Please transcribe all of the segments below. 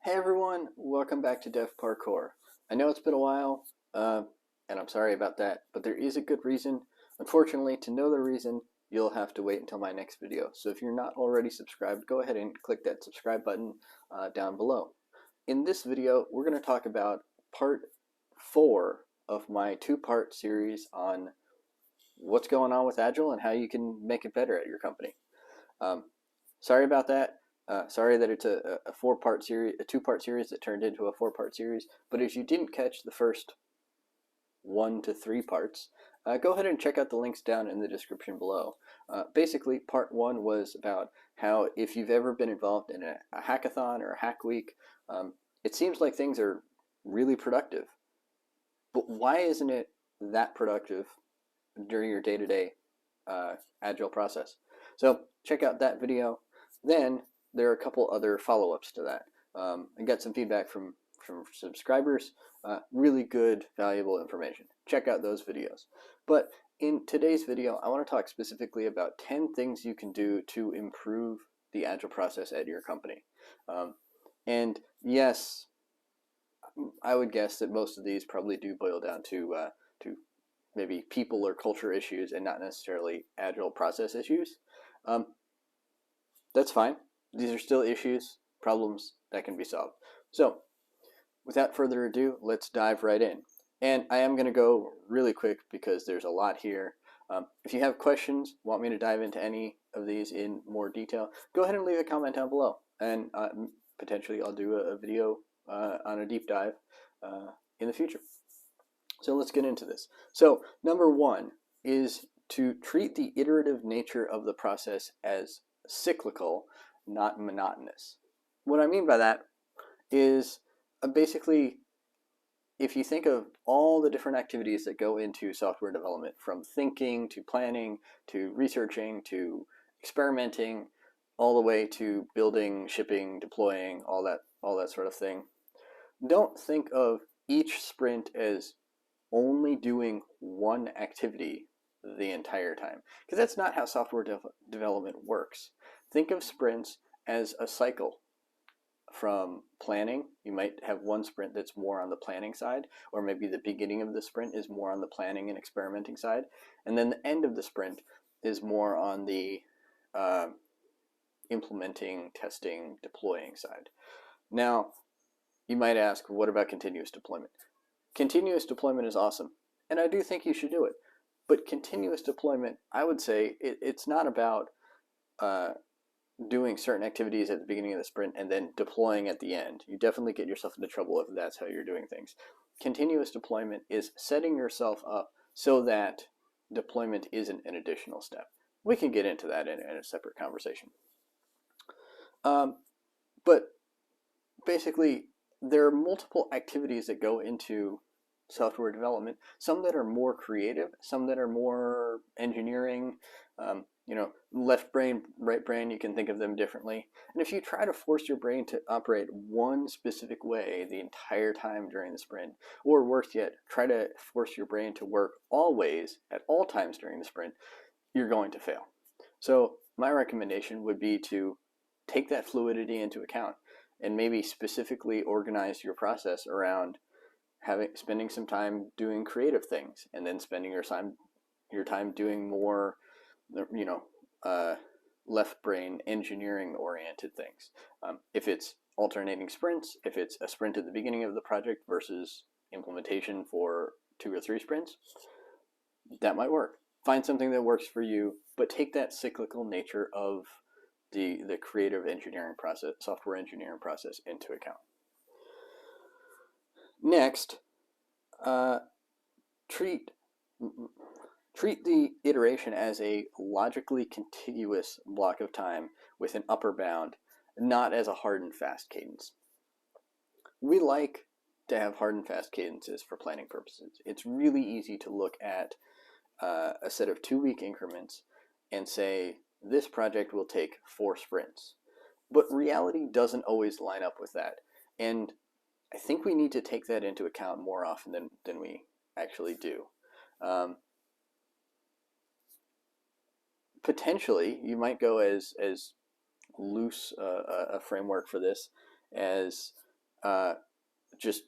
Hey everyone, welcome back to Dev Parkour. I know it's been a while, and I'm sorry about that, but there is a good reason. Unfortunately, to know the reason, you'll have to wait until my next video. So if you're not already subscribed, go ahead and click that subscribe button down below. In this video, we're going to talk about part 4 of my two-part series on what's going on with Agile and how you can make it better at your company. Sorry about that. Sorry that it's a four-part series, a two-part series that turned into a four-part series. But if you didn't catch the first 1 to 3 parts, go ahead and check out the links down in the description below. Basically, part 1 was about how if you've ever been involved in a hackathon or a hack week, it seems like things are really productive. But why isn't it that productive during your day-to-day Agile process? So check out that video. Then there are a couple other follow-ups to that. I got some feedback from subscribers, really good, valuable information. Check out those videos. But in today's video, I want to talk specifically about 10 things you can do to improve the Agile process at your company. And yes, I would guess that most of these probably do boil down to maybe people or culture issues and not necessarily Agile process issues. That's fine. These are still issues, problems that can be solved. So without further ado, let's dive right in. And I am going to go really quick because there's a lot here. If you have questions, want me to dive into any of these in more detail, go ahead and leave a comment down below. And potentially I'll do a video on a deep dive in the future. So let's get into this. So number 1 is to treat the iterative nature of the process as cyclical, not monotonous. What I mean by that is basically, if you think of all the different activities that go into software development, from thinking to planning to researching to experimenting, all the way to building, shipping, deploying, all that sort of thing, don't think of each sprint as only doing one activity the entire time, because that's not how software development works. Think of sprints as a cycle. From planning, you might have one sprint that's more on the planning side, or maybe the beginning of the sprint is more on the planning and experimenting side, and then the end of the sprint is more on the implementing, testing, deploying side. Now, you might ask, what about continuous deployment? Continuous deployment is awesome, and I do think you should do it. But continuous deployment, I would say, it's not about doing certain activities at the beginning of the sprint and then deploying at the end. You definitely get yourself into trouble if that's how you're doing things. Continuous deployment is setting yourself up so that deployment isn't an additional step. We can get into that in a separate conversation. But basically, there are multiple activities that go into software development, some that are more creative, some that are more engineering, left brain, right brain, you can think of them differently. And if you try to force your brain to operate one specific way the entire time during the sprint, or worse yet, try to force your brain to work always at all times during the sprint, you're going to fail. So my recommendation would be to take that fluidity into account and maybe specifically organize your process around spending some time doing creative things, and then spending your time doing more, left brain engineering oriented things. If it's alternating sprints, if it's a sprint at the beginning of the project versus implementation for 2 or 3 sprints, that might work. Find something that works for you, but take that cyclical nature of the creative engineering process, software engineering process into account. Next, treat the iteration as a logically contiguous block of time with an upper bound, not as a hard and fast cadence. We like to have hard and fast cadences for planning purposes. It's really easy to look at a set of 2-week increments and say, this project will take 4 sprints. But reality doesn't always line up with that. And I think we need to take that into account more often than we actually do. Potentially, you might go as loose a framework for this as just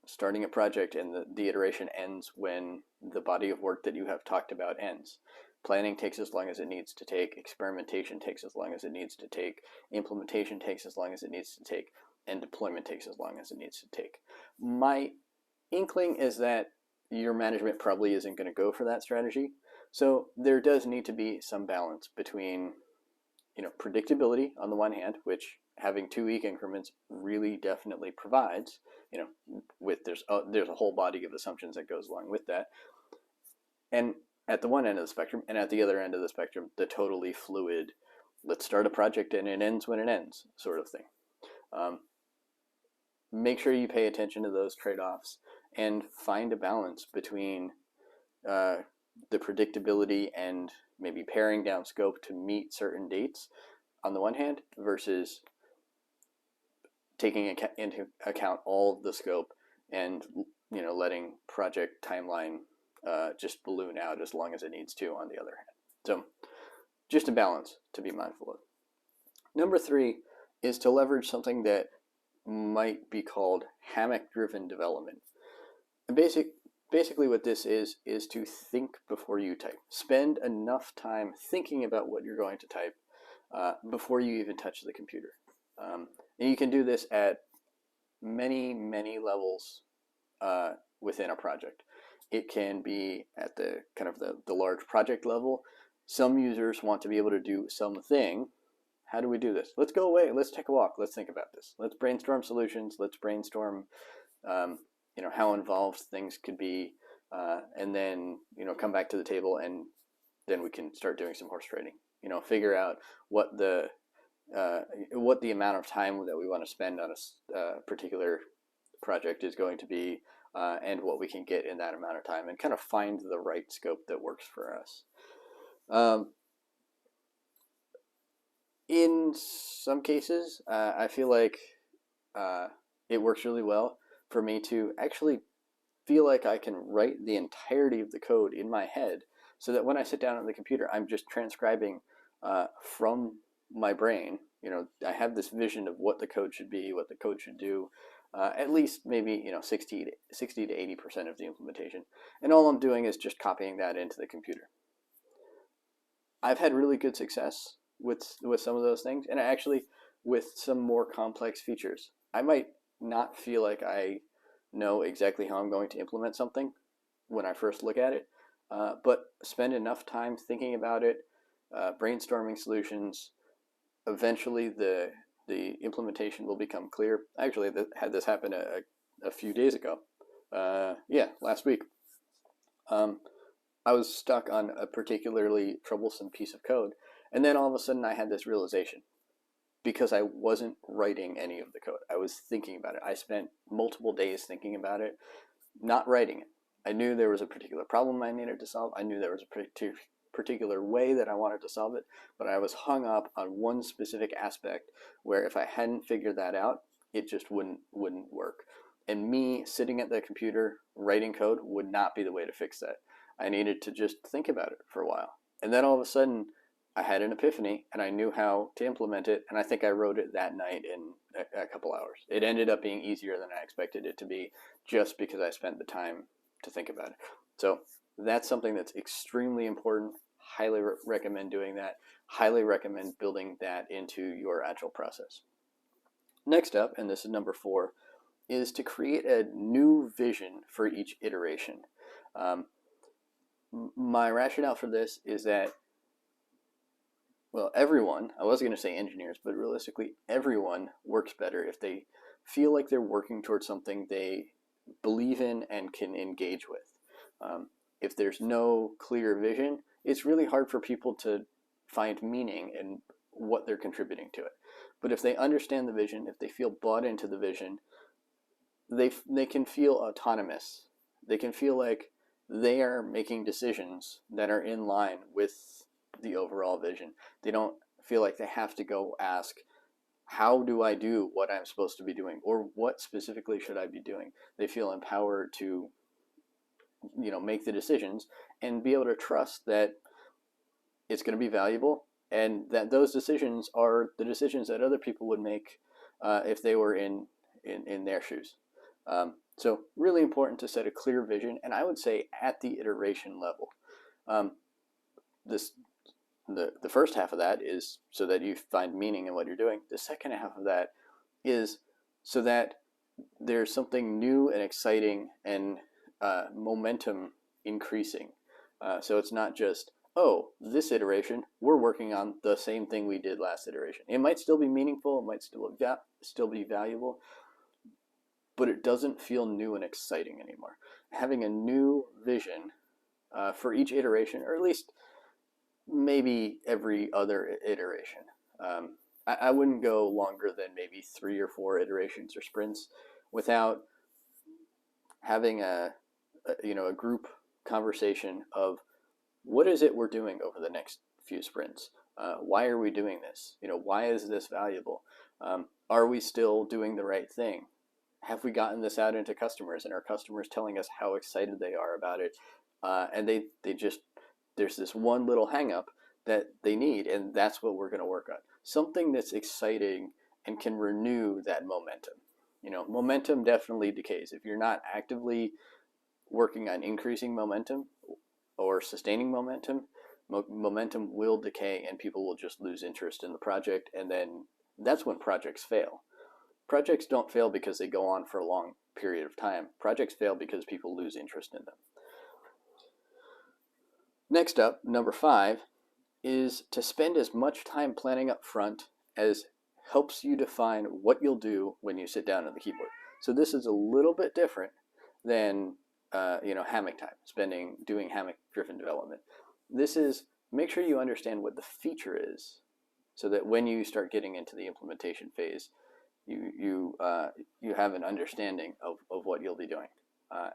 starting a project and the iteration ends when the body of work that you have talked about ends. Planning takes as long as it needs to take, experimentation takes as long as it needs to take, implementation takes as long as it needs to take, and deployment takes as long as it needs to take. My inkling is that your management probably isn't going to go for that strategy. So there does need to be some balance between, predictability on the one hand, which having 2-week increments really definitely provides, with there's a whole body of assumptions that goes along with that. And at the one end of the spectrum, and at the other end of the spectrum, the totally fluid, let's start a project and it ends when it ends sort of thing. Make sure you pay attention to those trade-offs and find a balance between the predictability and maybe paring down scope to meet certain dates on the one hand versus taking into account all of the scope and letting project timeline just balloon out as long as it needs to on the other hand. So just a balance to be mindful of. Number 3 is to leverage something that might be called hammock-driven development. And basically what this is to think before you type. Spend enough time thinking about what you're going to type before you even touch the computer. And you can do this at many levels within a project. It can be at the kind of the large project level. Some users want to be able to do something. How do we do this? Let's go away. Let's take a walk. Let's think about this. Let's brainstorm solutions. Let's brainstorm, how involved things could be, and then come back to the table, and then we can start doing some horse trading. Figure out what the amount of time that we want to spend on a particular project is going to be, and what we can get in that amount of time, and kind of find the right scope that works for us. In some cases, I feel like it works really well for me to actually feel like I can write the entirety of the code in my head so that when I sit down on the computer, I'm just transcribing from my brain. I have this vision of what the code should be, what the code should do, at least maybe 60 to 80% of the implementation. And all I'm doing is just copying that into the computer. I've had really good success with some of those things, and actually with some more complex features. I might not feel like I know exactly how I'm going to implement something when I first look at it, but spend enough time thinking about it, brainstorming solutions. Eventually the implementation will become clear. Actually, had this happen a few days ago. Last week. I was stuck on a particularly troublesome piece of code, and then all of a sudden I had this realization because I wasn't writing any of the code. I was thinking about it. I spent multiple days thinking about it, not writing it. I knew there was a particular problem I needed to solve. I knew there was a particular way that I wanted to solve it, but I was hung up on one specific aspect where if I hadn't figured that out, it just wouldn't work. And me sitting at the computer writing code would not be the way to fix that. I needed to just think about it for a while. And then all of a sudden, I had an epiphany, and I knew how to implement it, and I think I wrote it that night in a couple hours. It ended up being easier than I expected it to be just because I spent the time to think about it. So that's something that's extremely important. Highly recommend doing that. Highly recommend building that into your Agile process. Next up, and this is number 4, is to create a new vision for each iteration. My rationale for this is that, well, everyone, I was going to say engineers, but realistically, everyone works better if they feel like they're working towards something they believe in and can engage with. If there's no clear vision, it's really hard for people to find meaning in what they're contributing to it. But if they understand the vision, if they feel bought into the vision, they can feel autonomous. They can feel like they are making decisions that are in line with the overall vision. They don't feel like they have to go ask, how do I do what I'm supposed to be doing, or what specifically should I be doing? They feel empowered to make the decisions and be able to trust that it's going to be valuable, and that those decisions are the decisions that other people would make if they were in in their shoes. So really important to set a clear vision, and I would say at the iteration level. The first half of that is so that you find meaning in what you're doing. The second half of that is so that there's something new and exciting and momentum increasing. So it's not just, oh, this iteration, we're working on the same thing we did last iteration. It might still be meaningful, it might still be valuable, but it doesn't feel new and exciting anymore. Having a new vision for each iteration, or at least maybe every other iteration. I wouldn't go longer than maybe 3 or 4 iterations or sprints without having a group conversation of what is it we're doing over the next few sprints. Why are we doing this? Why is this valuable? Are we still doing the right thing? Have we gotten this out into customers, and are customers telling us how excited they are about it? And they just, there's this one little hang up that they need, and that's what we're going to work on. Something that's exciting and can renew that momentum. Momentum definitely decays. If you're not actively working on increasing momentum or sustaining momentum, momentum will decay and people will just lose interest in the project, and then that's when projects fail. Projects don't fail because they go on for a long period of time. Projects fail because people lose interest in them. Next up, number 5, is to spend as much time planning up front as helps you define what you'll do when you sit down at the keyboard. So this is a little bit different than hammock time, doing hammock-driven development. This is, make sure you understand what the feature is, so that when you start getting into the implementation phase, you have an understanding of what you'll be doing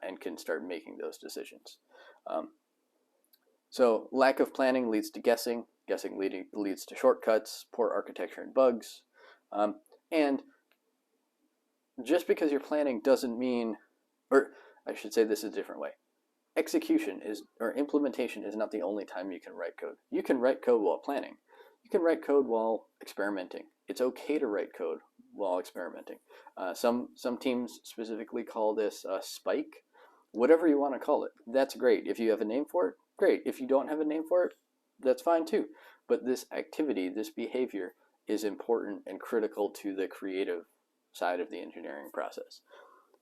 and can start making those decisions. So lack of planning leads to guessing. Guessing leads to shortcuts, poor architecture, and bugs. And just because you're planning doesn't mean, or I should say this a different way. Implementation is not the only time you can write code. You can write code while planning. You can write code while experimenting. It's okay to write code while experimenting. Some teams specifically call this spike. Whatever you want to call it, that's great. If you have a name for it, great. If you don't have a name for it, that's fine too. But this activity, this behavior, is important and critical to the creative side of the engineering process.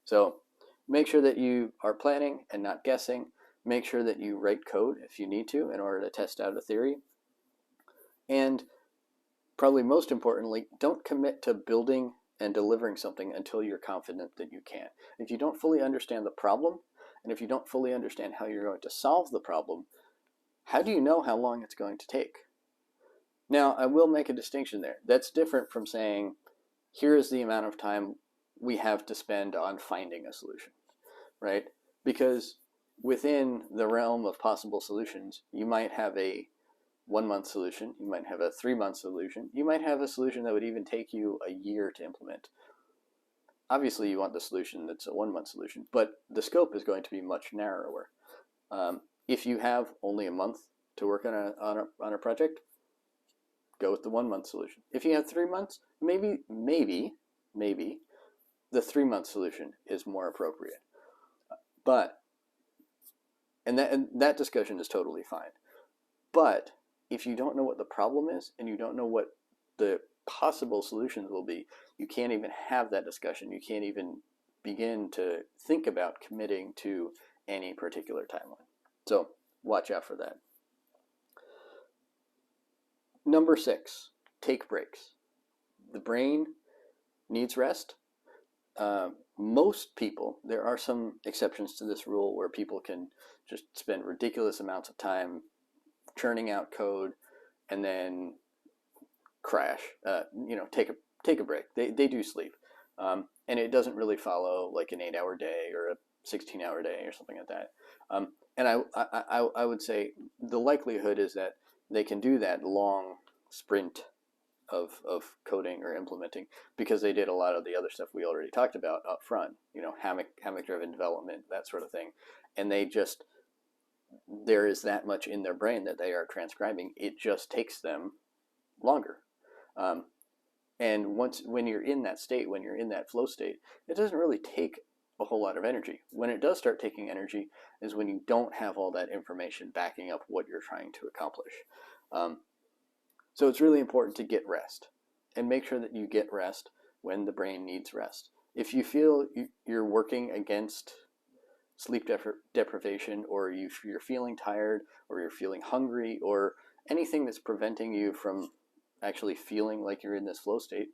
So make sure that you are planning and not guessing. Make sure that you write code if you need to in order to test out a theory. And probably most importantly, don't commit to building and delivering something until you're confident that you can. If you don't fully understand the problem, and if you don't fully understand how you're going to solve the problem, how do you know how long it's going to take? Now, I will make a distinction there. That's different from saying, here is the amount of time we have to spend on finding a solution, right? Because within the realm of possible solutions, you might have a 1-month solution, you might have a 3-month solution, you might have a solution that would even take you a year to implement. Obviously, you want the solution that's a 1-month solution, but the scope is going to be much narrower. If you have only a month to work on a project, go with the 1-month solution. If you have 3 months, maybe the 3-month solution is more appropriate. And that discussion is totally fine. But if you don't know what the problem is and you don't know what the possible solutions will be, you can't even have that discussion. You can't even begin to think about committing to any particular timeline. So watch out for that. Number 6, take breaks. The brain needs rest. Most people, there are some exceptions to this rule where people can just spend ridiculous amounts of time churning out code and then crash, take a break. They do sleep. And it doesn't really follow like an 8-hour day or a 16-hour day or something like that. And I would say the likelihood is that they can do that long sprint of coding or implementing because they did a lot of the other stuff we already talked about up front, hammock-driven development, that sort of thing. And there is that much in their brain that they are transcribing. It just takes them longer. And when you're in that state, when you're in that flow state, it doesn't really take a whole lot of energy. When it does start taking energy is when you don't have all that information backing up what you're trying to accomplish. So it's really important to get rest and make sure that you get rest when the brain needs rest. If you feel you're working against sleep deprivation, or you're feeling tired, or you're feeling hungry, or anything that's preventing you from actually feeling like you're in this flow state,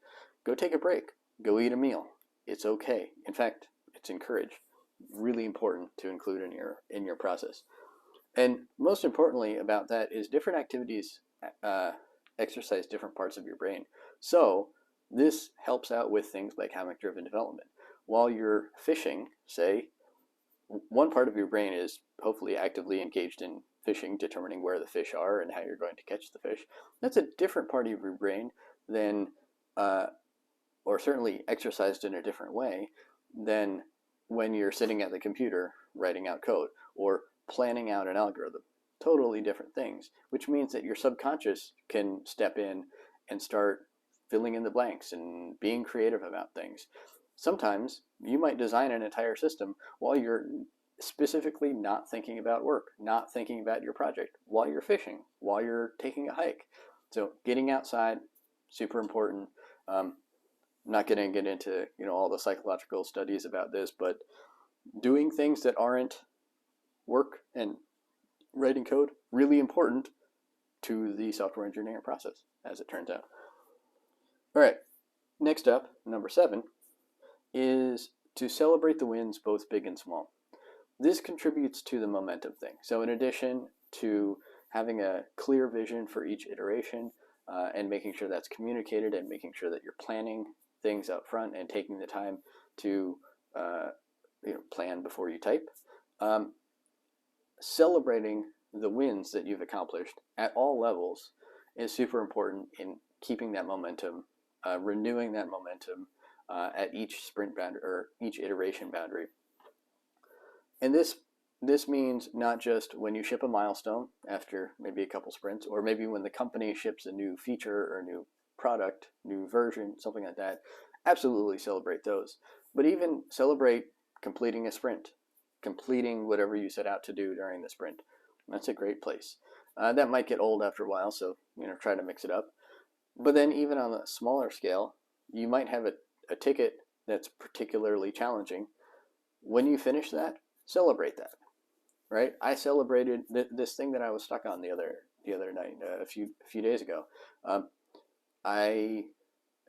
go take a break. Go eat a meal. It's okay. In fact, it's encouraged. Really important to include in your process. And most importantly about that is different activities exercise different parts of your brain. So this helps out with things like hammock-driven development. While you're fishing, say, one part of your brain is hopefully actively engaged in fishing, determining where the fish are and how you're going to catch the fish. That's a different part of your brain than, or certainly exercised in a different way than when you're sitting at the computer writing out code or planning out an algorithm. Totally different things, which means that your subconscious can step in and start filling in the blanks and being creative about things. Sometimes you might design an entire system while you're specifically not thinking about work, not thinking about your project, while you're fishing, while you're taking a hike. So getting outside, super important. Not going to get into all the psychological studies about this, but doing things that aren't work and writing code, really important to the software engineering process, as it turns out. All right, next up, number 7, is to celebrate the wins, both big and small. This contributes to the momentum thing. So in addition to having a clear vision for each iteration and making sure that's communicated and making sure that you're planning things up front and taking the time to plan before you type, celebrating the wins that you've accomplished at all levels is super important in keeping that momentum, renewing that momentum at each sprint boundary or each iteration boundary. And this means not just when you ship a milestone after maybe a couple sprints, or maybe when the company ships a new feature or new product, new version, something like that. Absolutely celebrate those. But even celebrate completing a sprint, completing whatever you set out to do during the sprint. That's a great place. That might get old after a while, so try to mix it up. But then even on a smaller scale, you might have a ticket that's particularly challenging. When you finish that, celebrate that, right? I celebrated this thing that I was stuck on the other night, a few days ago. I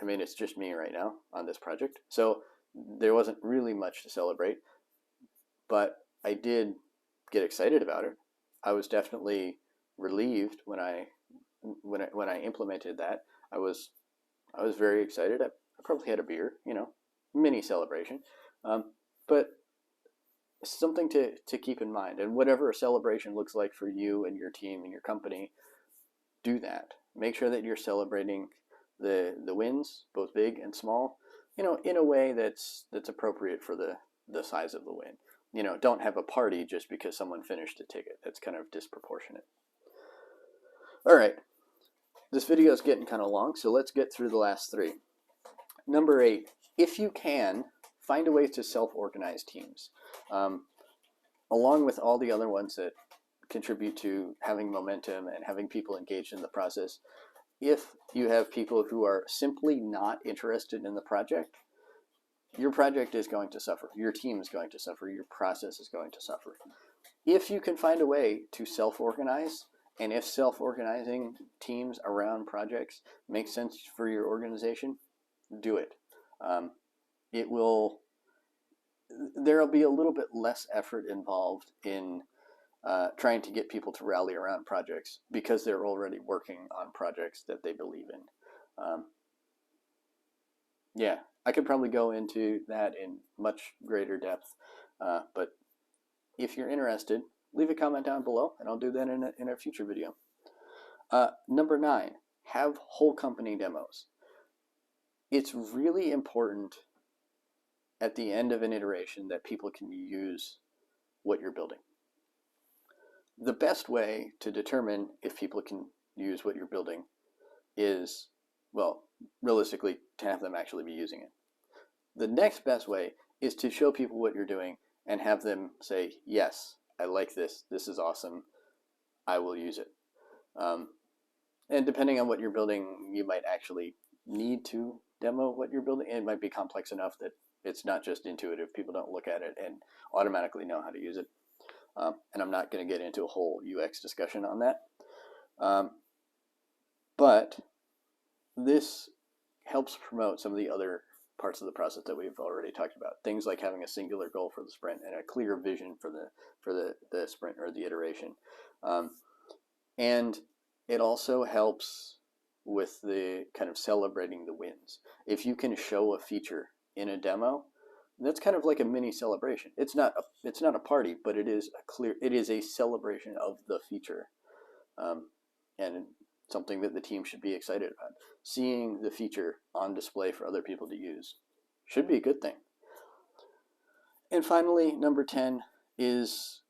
mean, it's just me right now on this project, so there wasn't really much to celebrate, but I did get excited about it. I was definitely relieved when I implemented that. I was very excited. I probably had a beer, mini celebration, but something to keep in mind. And whatever a celebration looks like for you and your team and your company, do that. Make sure that you're celebrating the wins, both big and small, in a way that's appropriate for the size of the win. Don't have a party just because someone finished a ticket. That's kind of disproportionate. All right, this video is getting kind of long, so let's get through the last 3. Number 8, if you can, find a way to self-organize teams. Along with all the other ones that contribute to having momentum and having people engaged in the process, if you have people who are simply not interested in the project, your project is going to suffer. Your team is going to suffer. Your process is going to suffer. If you can find a way to self-organize, and if self-organizing teams around projects makes sense for your organization, do it. There'll be a little bit less effort involved in trying to get people to rally around projects because they're already working on projects that they believe in. Yeah, I could probably go into that in much greater depth, but if you're interested, leave a comment down below, and I'll do that in a future video. Number 9, have whole company demos. It's really important at the end of an iteration that people can use what you're building. The best way to determine if people can use what you're building is, well, realistically, to have them actually be using it. The next best way is to show people what you're doing and have them say, yes, I like this. This is awesome. I will use it. And depending on what you're building, you might actually need to demo what you're building. It might be complex enough that it's not just intuitive. People don't look at it and automatically know how to use it. And I'm not going to get into a whole UX discussion on that. But this helps promote some of the other parts of the process that we've already talked about. Things like having a singular goal for the sprint and a clear vision for the sprint or the iteration. And it also helps with the kind of celebrating the wins. If you can show a feature in a demo, that's kind of like a mini celebration. It's not a party, but it is a celebration of the feature, and something that the team should be excited about. Seeing the feature on display for other people to use should be a good thing. And finally, number 10 is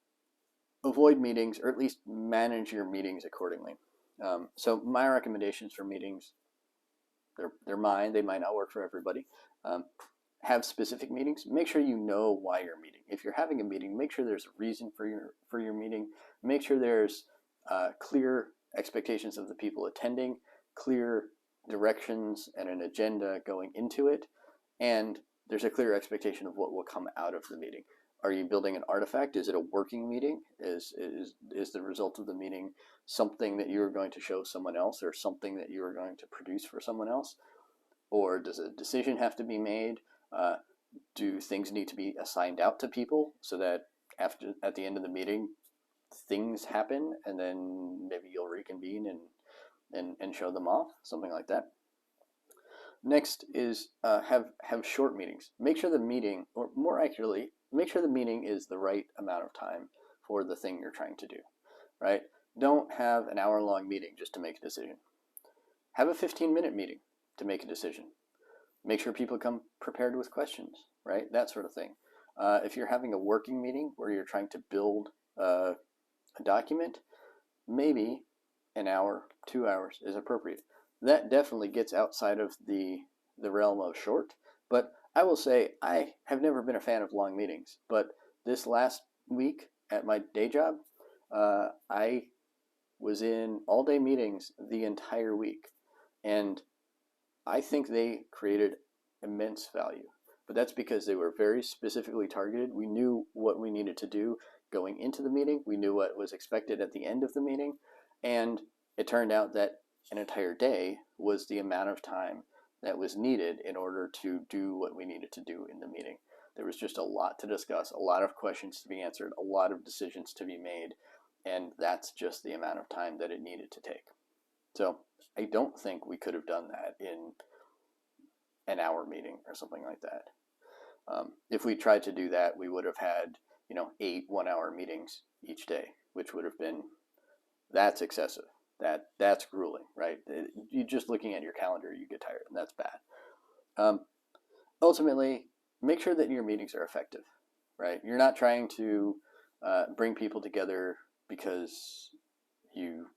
avoid meetings, or at least manage your meetings accordingly. So my recommendations for meetings, they're mine. They might not work for everybody. Have specific meetings. Make sure you know why you're meeting. If you're having a meeting, make sure there's a reason for your meeting. Make sure there's clear expectations of the people attending, clear directions and an agenda going into it, and there's a clear expectation of what will come out of the meeting. Are you building an artifact? Is it a working meeting? Is the result of the meeting something that you're going to show someone else, or something that you're going to produce for someone else? Or does a decision have to be made? Do things need to be assigned out to people so that at the end of the meeting things happen, and then maybe you'll reconvene and show them off, something like that. Next is have short meetings. Make sure the meeting, or more accurately, make sure the meeting is the right amount of time for the thing you're trying to do, right? Don't have an hour-long meeting just to make a decision. Have a 15-minute meeting to make a decision. Make sure people come prepared with questions, right? That sort of thing. If you're having a working meeting where you're trying to build a document, maybe an hour, 2 hours is appropriate. That definitely gets outside of the realm of short, but I will say I have never been a fan of long meetings, but this last week at my day job, I was in all-day meetings the entire week, and I think they created immense value. But that's because they were very specifically targeted. We knew what we needed to do going into the meeting. We knew what was expected at the end of the meeting. And it turned out that an entire day was the amount of time that was needed in order to do what we needed to do in the meeting. There was just a lot to discuss, a lot of questions to be answered, a lot of decisions to be made, and that's just the amount of time that it needed to take. So I don't think we could have done that in an hour meeting or something like that. If we tried to do that, we would have had 8 one-hour meetings each day, which would have been, that's excessive. That's grueling, right? You just looking at your calendar, you get tired, and that's bad. Ultimately, make sure that your meetings are effective, right? You're not trying to bring people together because you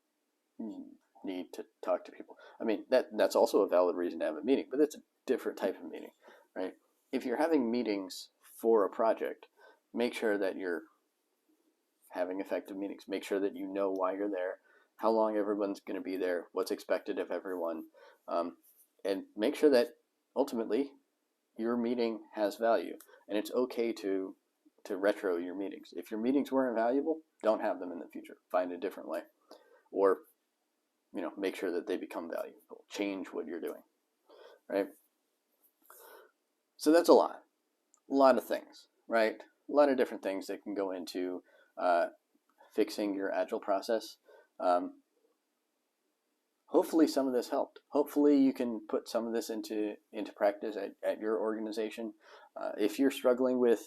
need to talk to people. I mean, that's also a valid reason to have a meeting, but it's a different type of meeting, right? If you're having meetings for a project, make sure that you're having effective meetings. Make sure that you know why you're there, how long everyone's going to be there, what's expected of everyone, and make sure that ultimately your meeting has value. And it's okay to retro your meetings. If your meetings weren't valuable, don't have them in the future. Find a different way, or make sure that they become valuable. Change what you're doing, right? So that's a lot of things, right? A lot of different things that can go into fixing your Agile process. Hopefully some of this helped. Hopefully you can put some of this into practice at your organization. If you're struggling with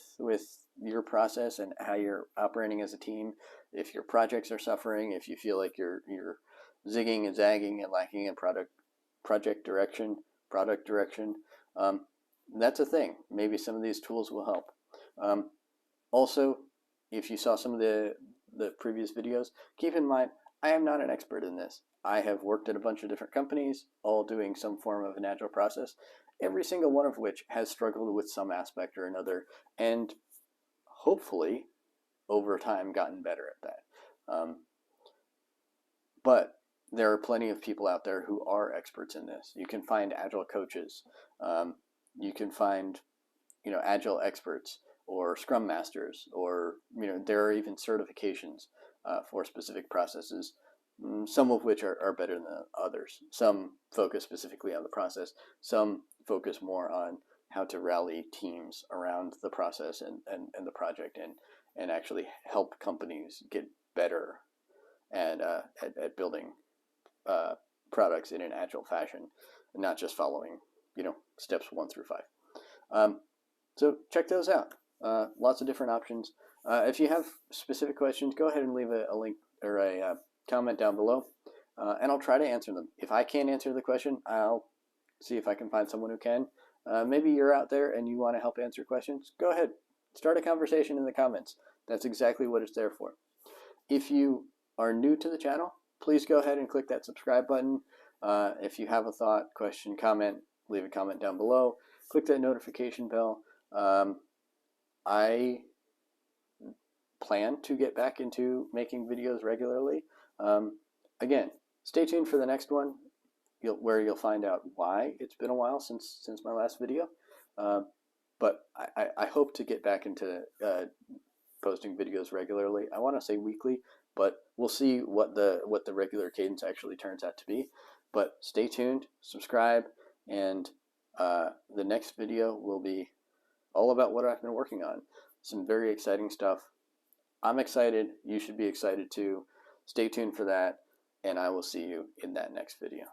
your process and how you're operating as a team, if your projects are suffering, if you feel like you're zigging and zagging and lacking in product direction, that's a thing. Maybe some of these tools will help. Also, if you saw some of the previous videos, keep in mind, I am not an expert in this. I have worked at a bunch of different companies, all doing some form of an agile process, every single one of which has struggled with some aspect or another, and hopefully over time gotten better at that. But there are plenty of people out there who are experts in this. You can find agile coaches. You can find, agile experts or scrum masters, or, there are even certifications for specific processes, some of which are better than others. Some focus specifically on the process. Some focus more on how to rally teams around the process and the project, and actually help companies get better at building products in an agile fashion, and not just following, steps 1 through 5. So check those out. Lots of different options. If you have specific questions, go ahead and leave a link or a comment down below, and I'll try to answer them. If I can't answer the question, I'll see if I can find someone who can. Maybe you're out there and you want to help answer questions. Go ahead. Start a conversation in the comments. That's exactly what it's there for. If you are new to the channel, please go ahead and click that subscribe button. If you have a thought, question, comment, leave a comment down below. Click that notification bell. I plan to get back into making videos regularly. Again, stay tuned for the next one, where you'll find out why it's been a while since my last video. But I hope to get back into posting videos regularly. I want to say weekly, but we'll see what the regular cadence actually turns out to be. But stay tuned, subscribe, and the next video will be all about what I've been working on. Some very exciting stuff. I'm excited. You should be excited too. Stay tuned for that, and I will see you in that next video.